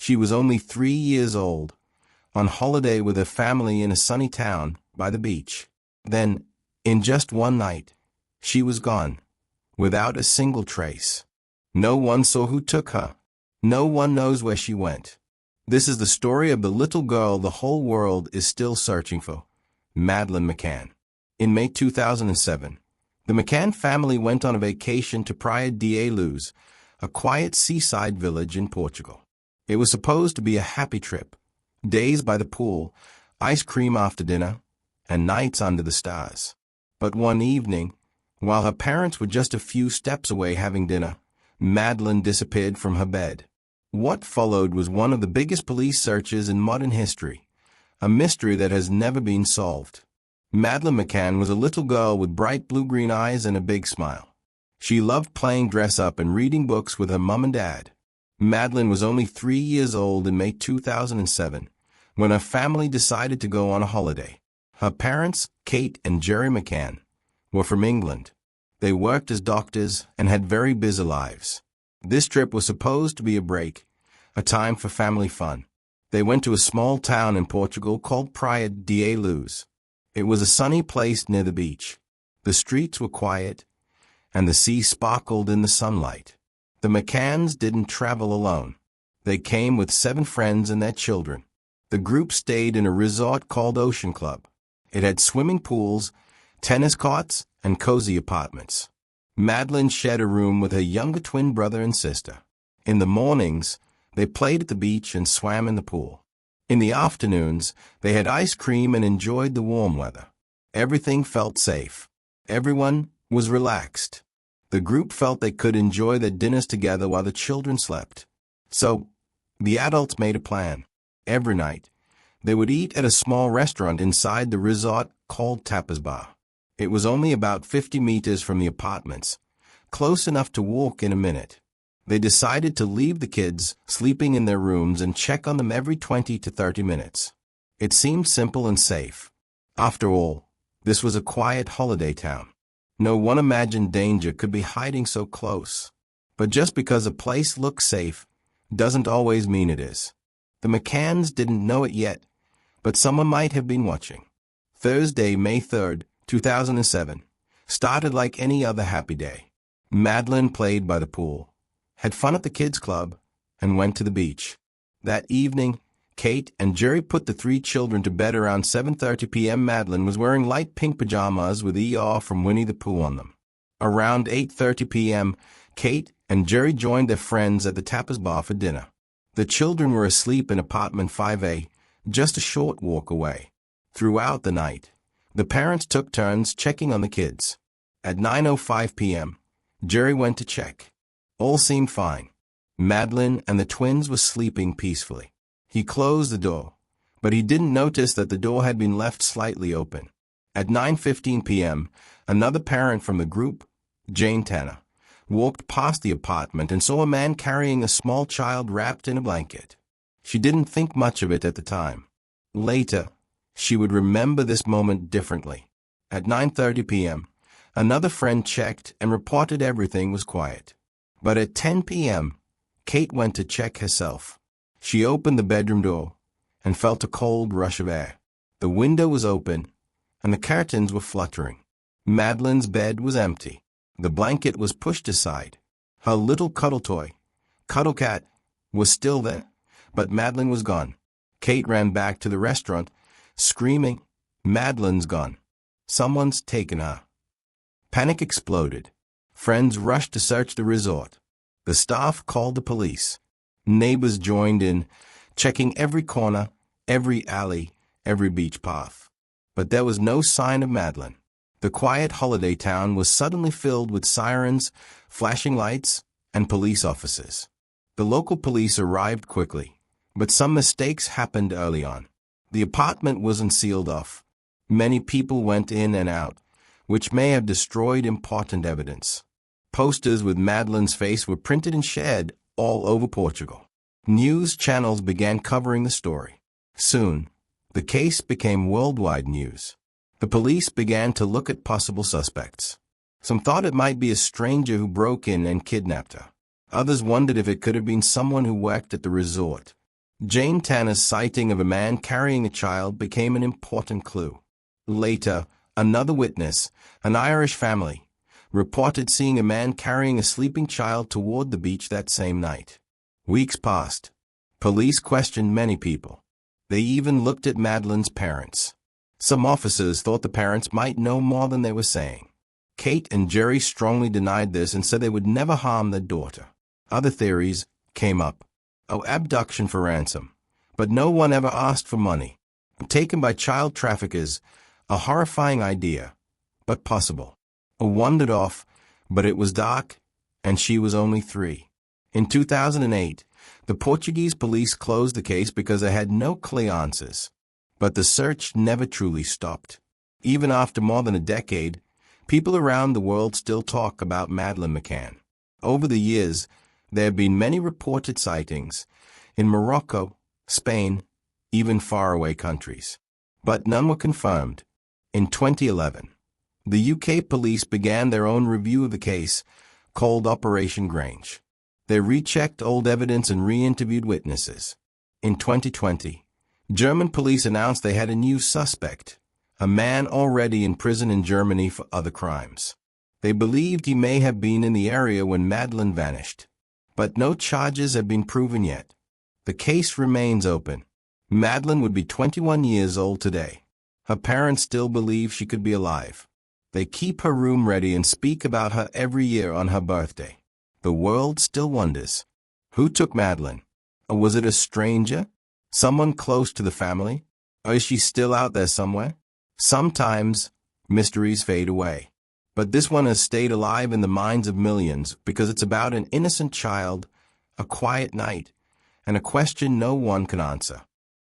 She was only 3 years old, on holiday with her family in a sunny town by the beach. Then, in just one night, she was gone, without a single trace. No one saw who took her. No one knows where she went. This is the story of the little girl the whole world is still searching for, Madeleine McCann. In May 2007, the McCann family went on a vacation to Praia da Luz, a quiet seaside village in Portugal. It was supposed to be a happy trip. Days by the pool, ice cream after dinner, and nights under the stars. But one evening, while her parents were just a few steps away having dinner, Madeleine disappeared from her bed. What followed was one of the biggest police searches in modern history, a mystery that has never been solved. Madeleine McCann was a little girl with bright blue-green eyes and a big smile. She loved playing dress-up and reading books with her mom and dad. Madeleine was only 3 years old in May 2007 when her family decided to go on a holiday. Her parents, Kate and Jerry McCann, were from England. They worked as doctors and had very busy lives. This trip was supposed to be a break, a time for family fun. They went to a small town in Portugal called Praia da Luz. It was a sunny place near the beach. The streets were quiet, and the sea sparkled in the sunlight. The McCanns didn't travel alone. They came with 7 friends and their children. The group stayed in a resort called Ocean Club. It had swimming pools, tennis courts, and cozy apartments. Madeleine shared a room with her younger twin brother and sister. In the mornings, they played at the beach and swam in the pool. In the afternoons, they had ice cream and enjoyed the warm weather. Everything felt safe. Everyone was relaxed. The group felt they could enjoy their dinners together while the children slept. So, the adults made a plan. Every night, they would eat at a small restaurant inside the resort called Tapas Bar. It was only about 50 meters from the apartments, close enough to walk in a minute. They decided to leave the kids sleeping in their rooms and check on them every 20 to 30 minutes. It seemed simple and safe. After all, this was a quiet holiday town. No one imagined danger could be hiding so close. But just because a place looks safe doesn't always mean it is. The McCanns didn't know it yet, but someone might have been watching. Thursday, May 3rd, 2007, started like any other happy day. Madeleine played by the pool, had fun at the kids' club, and went to the beach. That evening, Kate and Jerry put the 3 children to bed around 7:30 p.m. Madeleine was wearing light pink pajamas with ER from Winnie the Pooh on them. Around 8:30 p.m., Kate and Jerry joined their friends at the Tapas Bar for dinner. The children were asleep in apartment 5A, just a short walk away. Throughout the night, the parents took turns checking on the kids. At 9:05 p.m., Jerry went to check. All seemed fine. Madeleine and the twins were sleeping peacefully. He closed the door, but he didn't notice that the door had been left slightly open. At 9:15 p.m., another parent from the group, Jane Tanner, walked past the apartment and saw a man carrying a small child wrapped in a blanket. She didn't think much of it at the time. Later, she would remember this moment differently. At 9:30 p.m., another friend checked and reported everything was quiet. But at 10 p.m., Kate went to check herself. She opened the bedroom door and felt a cold rush of air. The window was open, and the curtains were fluttering. Madeleine's bed was empty. The blanket was pushed aside. Her little cuddle toy, Cuddle Cat, was still there, but Madeleine was gone. Kate ran back to the restaurant, screaming, "Madeleine's gone. Someone's taken her." Panic exploded. Friends rushed to search the resort. The staff called the police. Neighbors joined in, checking every corner, every alley, every beach path. But there was no sign of Madeleine. The quiet holiday town was suddenly filled with sirens, flashing lights, and police officers. The local police arrived quickly, but some mistakes happened early on. The apartment wasn't sealed off. Many people went in and out, which may have destroyed important evidence. Posters with Madeleine's face were printed and shared all over Portugal. News channels began covering the story. Soon, the case became worldwide news. The police began to look at possible suspects. Some thought it might be a stranger who broke in and kidnapped her. Others wondered if it could have been someone who worked at the resort, Jane Tanner's sighting of a man carrying a child became an important clue. Later, another witness, an Irish family, reported seeing a man carrying a sleeping child toward the beach that same night. Weeks passed. Police questioned many people. They even looked at Madeleine's parents. Some officers thought the parents might know more than they were saying. Kate and Jerry strongly denied this and said they would never harm their daughter. Other theories came up. Abduction for ransom. But no one ever asked for money. Taken by child traffickers, a horrifying idea, but possible. Wandered off, but it was dark, and she was only 3. In 2008, the Portuguese police closed the case because they had no clear answers. But the search never truly stopped. Even after more than a decade, people around the world still talk about Madeleine McCann. Over the years, there have been many reported sightings in Morocco, Spain, even faraway countries. But none were confirmed. In 2011, the UK police began their own review of the case, called Operation Grange. They rechecked old evidence and re-interviewed witnesses. In 2020, German police announced they had a new suspect, a man already in prison in Germany for other crimes. They believed he may have been in the area when Madeleine vanished. But no charges have been proven yet. The case remains open. Madeleine would be 21 years old today. Her parents still believe she could be alive. They keep her room ready and speak about her every year on her birthday. The world still wonders. Who took Madeleine? Or was it a stranger? Someone close to the family? Or is she still out there somewhere? Sometimes, mysteries fade away. But this one has stayed alive in the minds of millions because it's about an innocent child, a quiet night, and a question no one can answer.